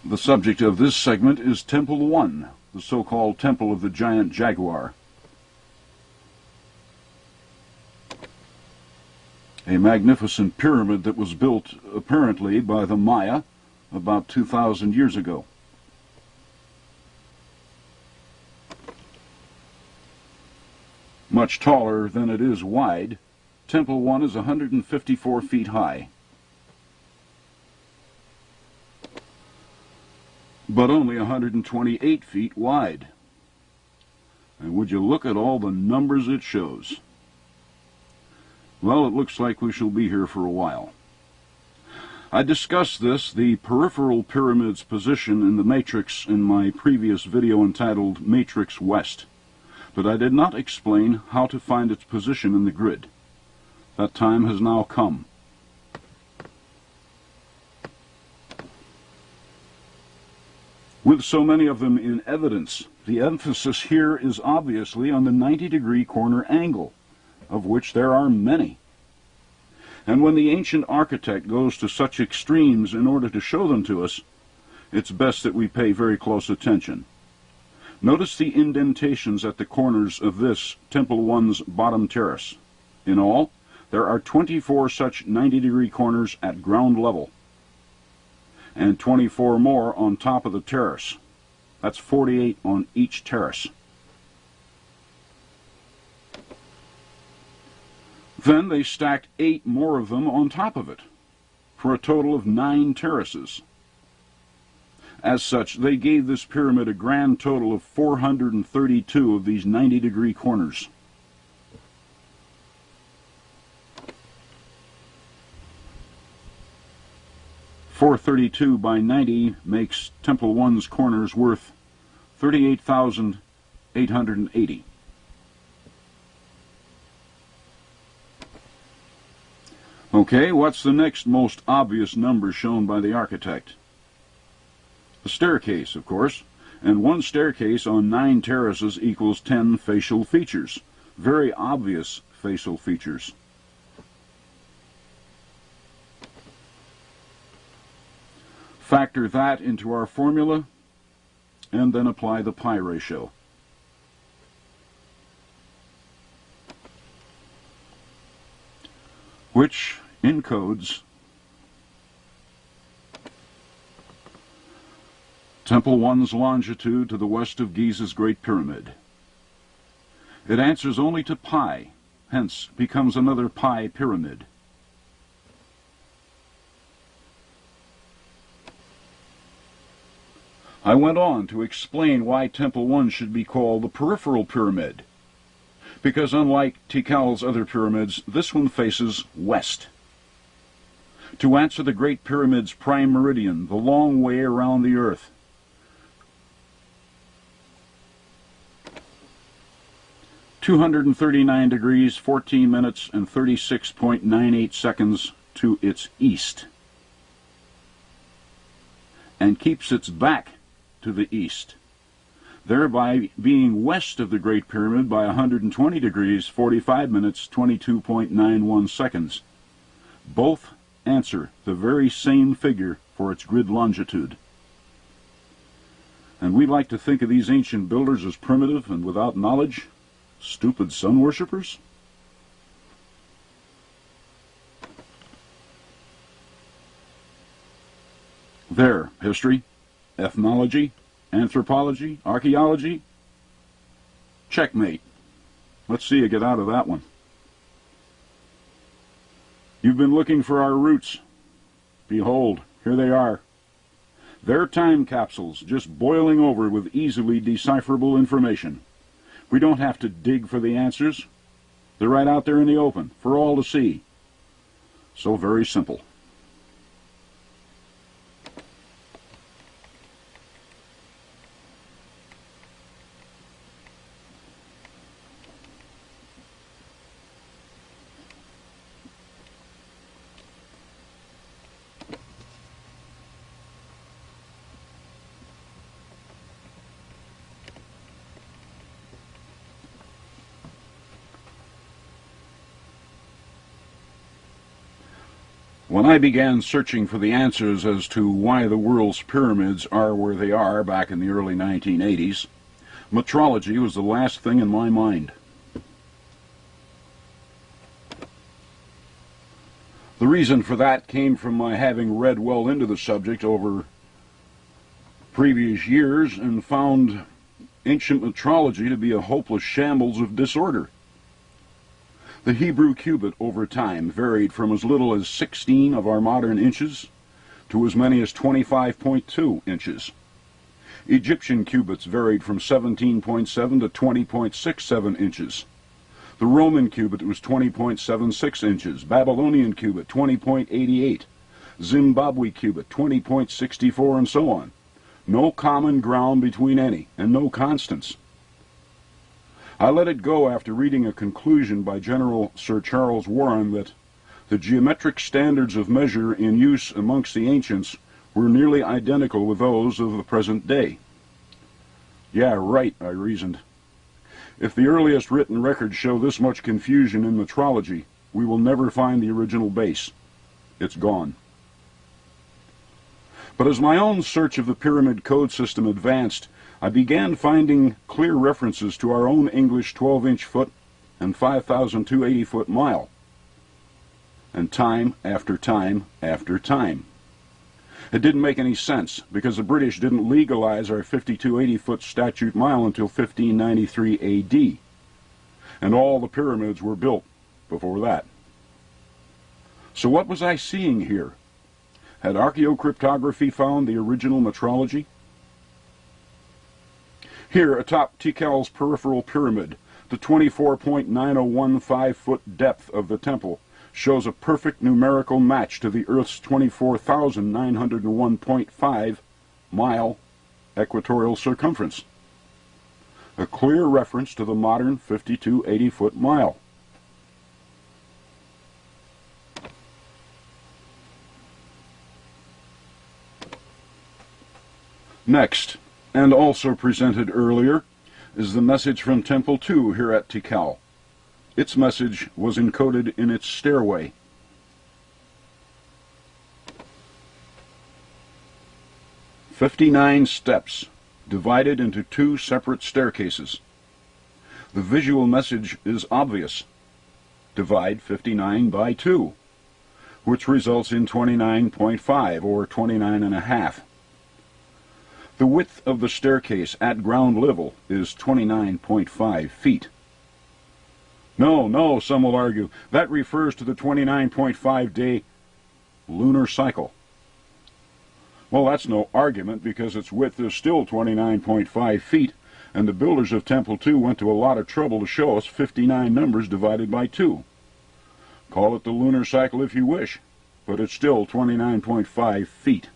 The subject of this segment is Temple 1, the so-called Temple of the Giant Jaguar. A magnificent pyramid that was built, apparently, by the Maya about 2,000 years ago. Much taller than it is wide, Temple 1 is 154 feet high, but only 128 feet wide. And would you look at all the numbers it shows? Well, it looks like we shall be here for a while. I discussed the peripheral pyramid's position in the matrix, in my previous video entitled Matrix West, but I did not explain how to find its position in the grid. That time has now come. With so many of them in evidence, the emphasis here is obviously on the 90-degree corner angle, of which there are many. And when the ancient architect goes to such extremes in order to show them to us, it's best that we pay very close attention. Notice the indentations at the corners of this Temple 1's bottom terrace. In all, there are 24 such 90-degree corners at ground level, and 24 more on top of the terrace. That's 48 on each terrace. Then they stacked 8 more of them on top of it, for a total of 9 terraces. As such, they gave this pyramid a grand total of 432 of these 90-degree corners. $432 by 90 makes Temple 1's corners worth $38,880. Okay, what's the next most obvious number shown by the architect? The staircase, of course, and one staircase on 9 terraces equals 10 facial features. Very obvious facial features. Factor that into our formula, and then apply the pi ratio. Which encodes Temple 1's longitude to the west of Giza's Great Pyramid. It answers only to pi, hence becomes another pi pyramid. I went on to explain why Temple 1 should be called the peripheral pyramid, because unlike Tikal's other pyramids, this one faces west. To answer the Great Pyramid's prime meridian, the long way around the earth. (239 degrees, 14 minutes, and 36.98 seconds) to its east, and keeps its back to the east, thereby being west of the Great Pyramid by 120 degrees, 45 minutes, 22.91 seconds. Both answer the very same figure for its grid longitude. And we like to think of these ancient builders as primitive and without knowledge, stupid sun worshippers. There, history, ethnology, anthropology, archaeology. Checkmate. Let's see you get out of that one. You've been looking for our roots. Behold, here they are. They're time capsules, just boiling over with easily decipherable information. We don't have to dig for the answers. They're right out there in the open, for all to see. So very simple. When I began searching for the answers as to why the world's pyramids are where they are back in the early 1980s, metrology was the last thing in my mind. The reason for that came from my having read well into the subject over previous years and found ancient metrology to be a hopeless shambles of disorder. The Hebrew cubit over time varied from as little as 16 of our modern inches to as many as 25.2 inches. Egyptian cubits varied from 17.7 to 20.67 inches. The Roman cubit was 20.76 inches, Babylonian cubit 20.88, Zimbabwe cubit 20.64, and so on. No common ground between any, and no constants. I let it go after reading a conclusion by General Sir Charles Warren that the geometric standards of measure in use amongst the ancients were nearly identical with those of the present day. Yeah, right, I reasoned. If the earliest written records show this much confusion in metrology, we will never find the original base. It's gone. But as my own search of the pyramid code system advanced, I began finding clear references to our own English 12-inch foot and 5,280-foot mile. And time after time after time. It didn't make any sense, because the British didn't legalize our 5,280-foot statute mile until 1593 AD, and all the pyramids were built before that. So what was I seeing here? Had archaeocryptography found the original metrology? Here, atop Tikal's peripheral pyramid, the 24.9015-foot depth of the temple shows a perfect numerical match to the Earth's 24,901.5 mile equatorial circumference. A clear reference to the modern 5,280-foot mile. Next, and also presented earlier, is the message from Temple 2 here at Tikal. Its message was encoded in its stairway. "59 steps, divided into 2 separate staircases. The visual message is obvious. Divide 59 by 2, which results in 29.5, or 29.5. The width of the staircase at ground level is 29.5 feet. No, some will argue, that refers to the 29.5-day lunar cycle. Well, that's no argument, because its width is still 29.5 feet, and the builders of Temple 2 went to a lot of trouble to show us 59 numbers divided by 2. Call it the lunar cycle if you wish, but it's still 29.5 feet.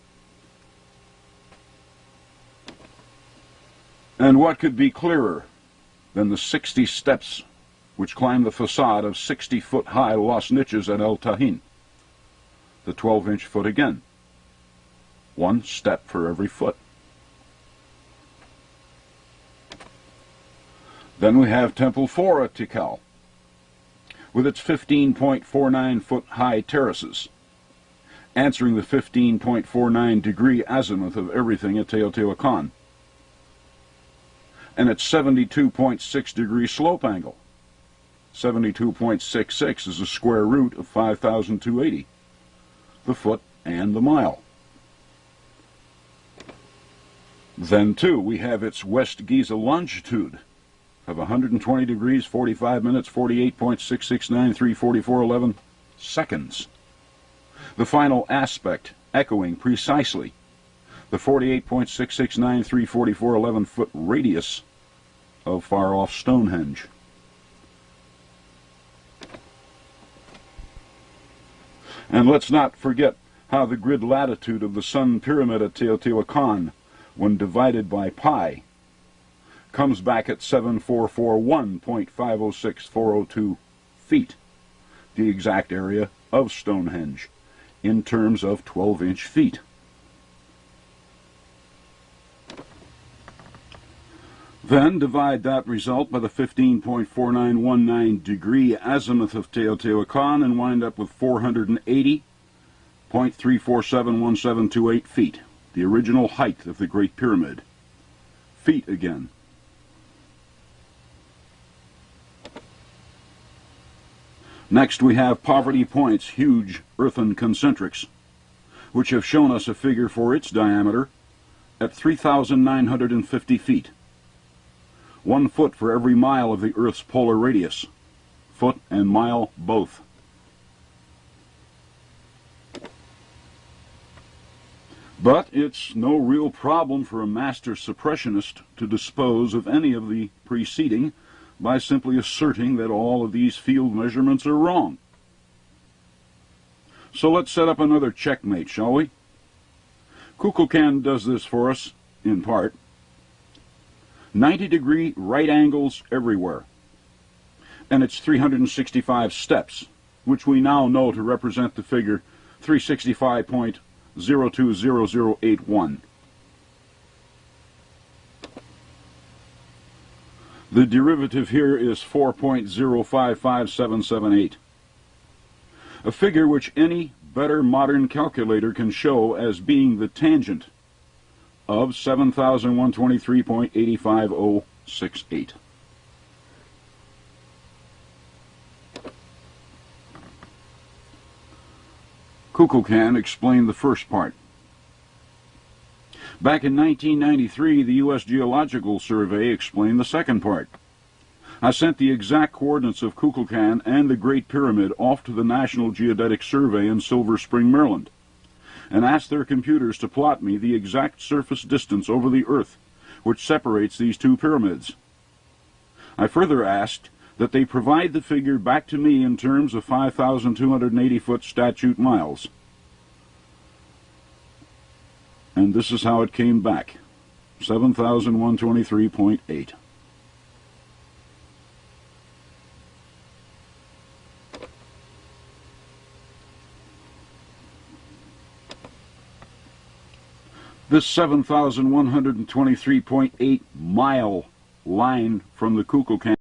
And what could be clearer than the 60 steps which climb the facade of 60-foot-high Los Niches at El Tahin? The 12-inch foot again. 1 step for every foot. Then we have Temple 4 at Tikal, with its 15.49-foot-high terraces, answering the 15.49-degree azimuth of everything at Teotihuacan, and its 72.6-degree slope angle. 72.66 is the square root of 5,280, the foot and the mile. Then, too, we have its West Giza longitude of 120 degrees, 45 minutes, 48.66934411 seconds. The final aspect echoing precisely the 48.66934411 foot radius of far-off Stonehenge. And let's not forget how the grid latitude of the Sun Pyramid at Teotihuacan, when divided by pi, comes back at 7441.506402 feet, the exact area of Stonehenge, in terms of 12-inch feet. Then divide that result by the 15.4919 degree azimuth of Teotihuacan and wind up with 480 .3471728 feet, the original height of the Great Pyramid. Feet again. Next we have Poverty Point's huge earthen concentrics, which have shown us a figure for its diameter at 3,950 feet. 1 foot for every mile of the Earth's polar radius. Foot and mile both. But it's no real problem for a master suppressionist to dispose of any of the preceding by simply asserting that all of these field measurements are wrong. So let's set up another checkmate, shall we? Kukulkan does this for us, in part. 90-degree right angles everywhere. And it's 365 steps, which we now know to represent the figure 365.020081. The derivative here is 4.055778, a figure which any better modern calculator can show as being the tangent of 7,123.85068. Kukulkan explained the first part. Back in 1993, the U.S. Geological Survey explained the second part. I sent the exact coordinates of Kukulkan and the Great Pyramid off to the National Geodetic Survey in Silver Spring, Maryland, and asked their computers to plot me the exact surface distance over the Earth which separates these two pyramids. I further asked that they provide the figure back to me in terms of 5,280-foot statute miles. And this is how it came back, 7,123.8. This 7,123.8 mile line from the Kukulkan